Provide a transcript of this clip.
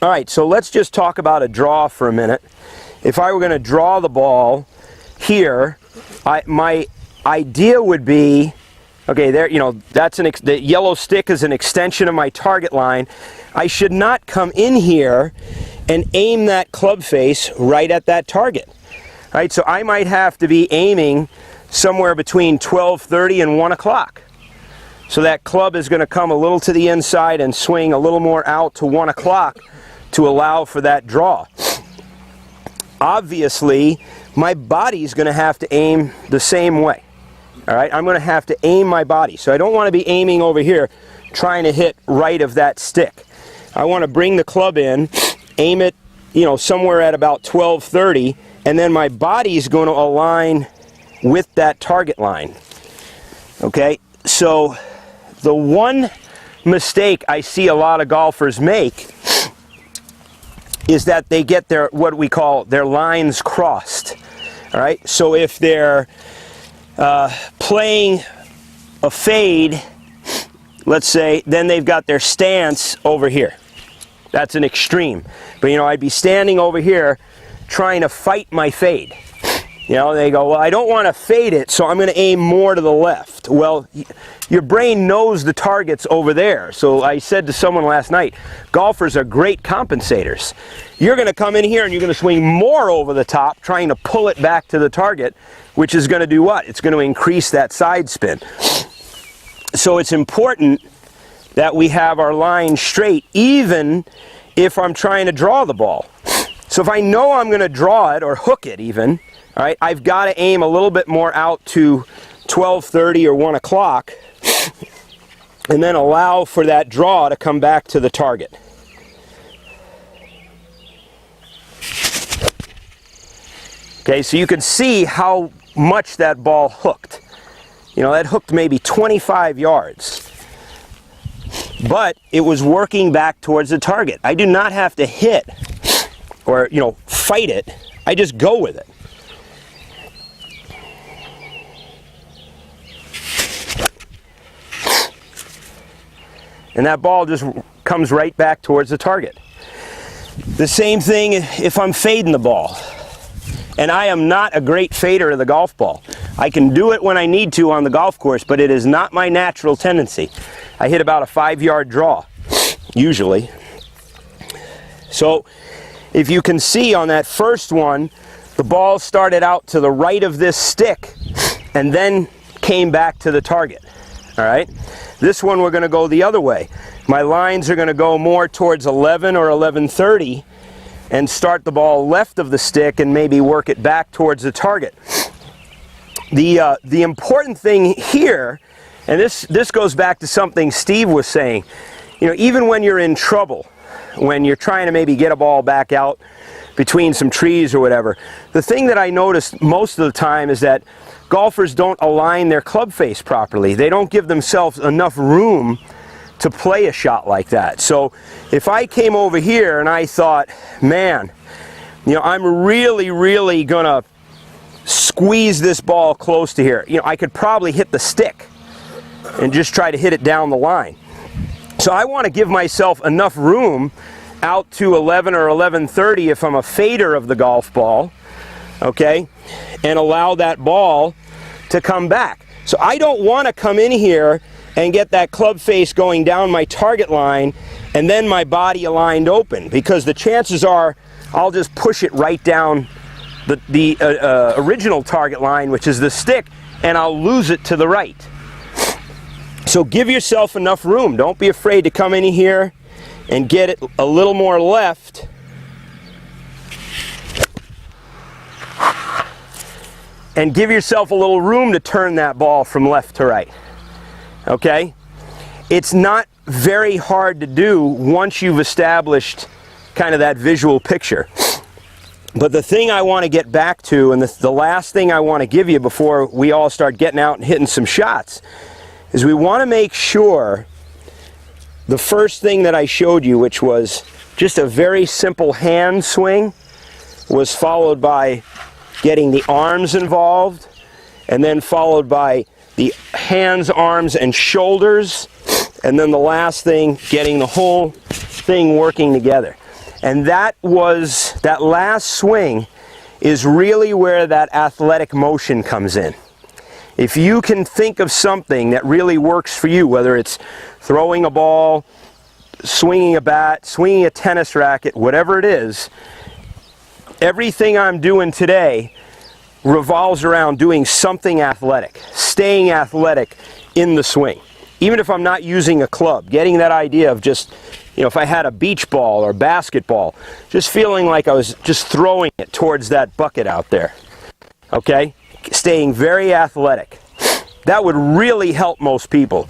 All right, so let's just talk about a draw for a minute. If I were going to draw the ball here, my idea would be, okay, there, you know, that's the yellow stick is an extension of my target line. I should not come in here and aim that club face right at that target. All right, so I might have to be aiming somewhere between 12:30 and 1 o'clock. So that club is going to come a little to the inside and swing a little more out to 1 o'clock to allow for that draw. Obviously, my body's going to have to aim the same way. All right, I'm going to have to aim my body. So I don't want to be aiming over here trying to hit right of that stick. I want to bring the club in, aim it, you know, somewhere at about 12:30, and then my body's going to align with that target line. Okay, so the one mistake I see a lot of golfers make is that they get their, what we call, their lines crossed. All right, so if they're playing a fade, let's say, then they've got their stance over here. That's an extreme. But you know, I'd be standing over here trying to fight my fade. You know, they go, well, I don't want to fade it, so I'm going to aim more to the left. Well, your brain knows the target's over there. So I said to someone last night, golfers are great compensators. You're going to come in here and you're going to swing more over the top, trying to pull it back to the target, which is going to do what? It's going to increase that side spin. So it's important that we have our line straight, even if I'm trying to draw the ball. So if I know I'm going to draw it, or hook it even, all right, I've got to aim a little bit more out to 12:30 or 1 o'clock, and then allow for that draw to come back to the target. Okay, so you can see how much that ball hooked. You know, that hooked maybe 25 yards. But it was working back towards the target. I do not have to hit or, you know, fight it. I just go with it. And that ball just comes right back towards the target. The same thing if I'm fading the ball. And I am not a great fader of the golf ball. I can do it when I need to on the golf course, but it is not my natural tendency. I hit about a 5-yard draw, usually. So if you can see on that first one, the ball started out to the right of this stick and then came back to the target. All right? This one we're going to go the other way. My lines are going to go more towards 11 or 11:30 and start the ball left of the stick and maybe work it back towards the target. The important thing here, and this goes back to something Steve was saying, you know, even when you're in trouble, when you're trying to maybe get a ball back out between some trees or whatever, the thing that I noticed most of the time is that golfers don't align their club face properly. They don't give themselves enough room to play a shot like that. So if I came over here and I thought, man, you know, I'm really gonna squeeze this ball close to here, you know, I could probably hit the stick and just try to hit it down the line. So I want to give myself enough room out to 11 or 11:30 if I'm a fader of the golf ball, okay, and allow that ball to come back. So I don't want to come in here and get that club face going down my target line and then my body aligned open, because the chances are I'll just push it right down the original target line, which is the stick, and I'll lose it to the right. So give yourself enough room. Don't be afraid to come in here and get it a little more left. And give yourself a little room to turn that ball from left to right. Okay? It's not very hard to do once you've established kind of that visual picture. But the thing I want to get back to, and the last thing I want to give you before we all start getting out and hitting some shots, is we want to make sure the first thing that I showed you, which was just a very simple hand swing, was followed by getting the arms involved, and then followed by the hands, arms, and shoulders, and then the last thing, getting the whole thing working together. And that last swing is really where that athletic motion comes in. If you can think of something that really works for you, whether it's throwing a ball, swinging a bat, swinging a tennis racket, whatever it is, everything I'm doing today revolves around doing something athletic, staying athletic in the swing. Even if I'm not using a club, getting that idea of just, if I had a beach ball or basketball, just feeling like I was just throwing it towards that bucket out there. Okay? Staying very athletic. That would really help most people.